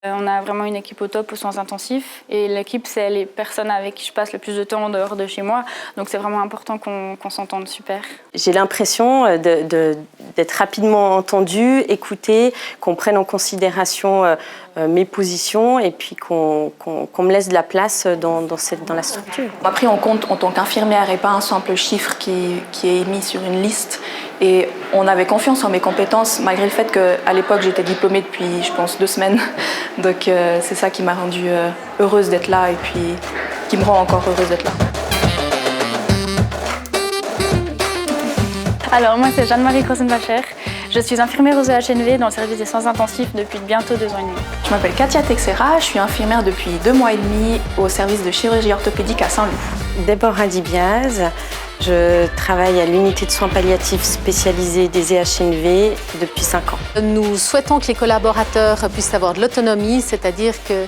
On a vraiment une équipe au top aux soins intensifs et l'équipe, c'est les personnes avec qui je passe le plus de temps en dehors de chez moi. Donc c'est vraiment important qu'on s'entende super. J'ai l'impression d'être rapidement entendue, écoutée, qu'on prenne en considération mes positions et puis qu'on me laisse de la place dans la structure. On m'a pris en compte en tant qu'infirmière et pas un simple chiffre qui est mis sur une liste. Et on avait confiance en mes compétences, malgré le fait qu'à l'époque, j'étais diplômée depuis, je pense, 2 semaines. Donc c'est ça qui m'a rendue heureuse d'être là et puis qui me rend encore heureuse d'être là. Alors moi, c'est Jeanne-Marie Crossenbacher. Je suis infirmière aux EHNV dans le service des soins intensifs depuis bientôt 2 ans et demi. Je m'appelle Katia Texera, je suis infirmière depuis 2 mois et demi au service de chirurgie orthopédique à Saint-Loup. Déborah Dibiaz, je travaille à l'unité de soins palliatifs spécialisée des EHNV depuis 5 ans. Nous souhaitons que les collaborateurs puissent avoir de l'autonomie, c'est-à-dire que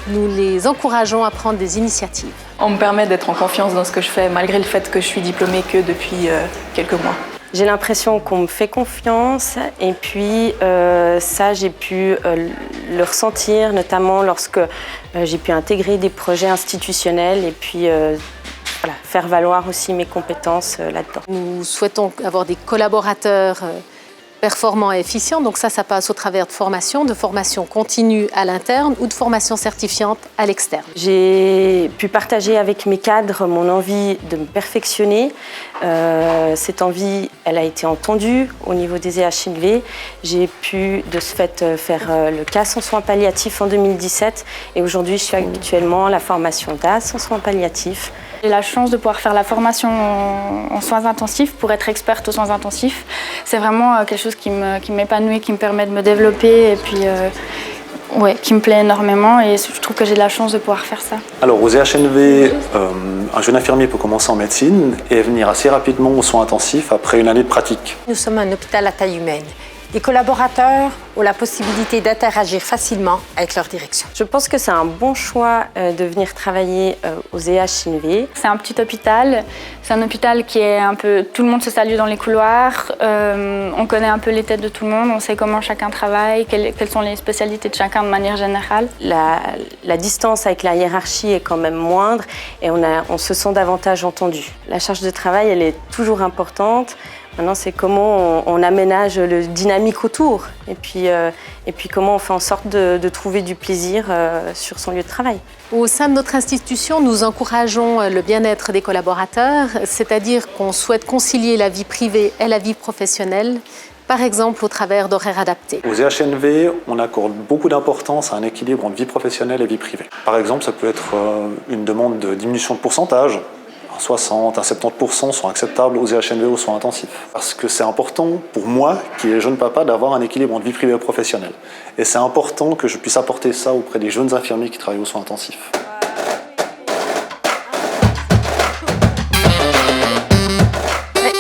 nous les encourageons à prendre des initiatives. On me permet d'être en confiance dans ce que je fais, malgré le fait que je suis diplômée que depuis quelques mois. J'ai l'impression qu'on me fait confiance et puis ça, j'ai pu le ressentir, notamment lorsque j'ai pu intégrer des projets institutionnels et puis voilà, faire valoir aussi mes compétences là-dedans. Nous souhaitons avoir des collaborateurs performants et efficients, donc ça passe au travers de formation continue à l'interne ou de formation certifiante à l'externe. J'ai pu partager avec mes cadres mon envie de me perfectionner. Cette envie, elle a été entendue au niveau des EHNV. J'ai pu de ce fait faire le CAS en soins palliatifs en 2017 et aujourd'hui je suis actuellement la formation DAS en soins palliatifs. J'ai la chance de pouvoir faire la formation en soins intensifs pour être experte aux soins intensifs. C'est vraiment quelque chose qui m'épanouit, qui me permet de me développer et puis qui me plaît énormément et je trouve que j'ai de la chance de pouvoir faire ça. Alors aux EHNV, un jeune infirmier peut commencer en médecine et venir assez rapidement aux soins intensifs après une année de pratique. Nous sommes un hôpital à taille humaine. Les collaborateurs ont la possibilité d'interagir facilement avec leur direction. Je pense que c'est un bon choix de venir travailler aux EHNV. C'est un petit hôpital, c'est un hôpital qui est un peu... Tout le monde se salue dans les couloirs, on connaît un peu les têtes de tout le monde, on sait comment chacun travaille, quelles sont les spécialités de chacun de manière générale. La distance avec la hiérarchie est quand même moindre et on se sent davantage entendu. La charge de travail, elle est toujours importante. Maintenant, c'est comment on aménage le dynamique autour et puis comment on fait en sorte de trouver du plaisir sur son lieu de travail. Au sein de notre institution, nous encourageons le bien-être des collaborateurs, c'est-à-dire qu'on souhaite concilier la vie privée et la vie professionnelle, par exemple au travers d'horaires adaptés. Aux EHNV, on accorde beaucoup d'importance à un équilibre entre vie professionnelle et vie privée. Par exemple, ça peut être une demande de diminution de pourcentage. 60 à 70% sont acceptables aux EHNV aux soins intensifs. Parce que c'est important pour moi, qui est jeune papa, d'avoir un équilibre entre vie privée et professionnelle. Et c'est important que je puisse apporter ça auprès des jeunes infirmiers qui travaillent aux soins intensifs.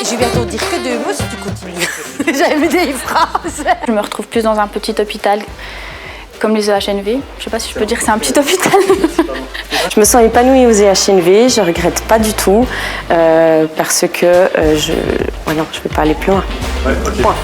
Je vais bientôt dire que 2 mots si tu continues. J'avais des phrases. Je me retrouve plus dans un petit hôpital comme les EHNV. Je ne sais pas si je peux dire que c'est un petit hôpital. Je me sens épanouie aux EHNV, je ne regrette pas du tout parce que je ne vais pas aller plus loin. Ouais, okay. Point.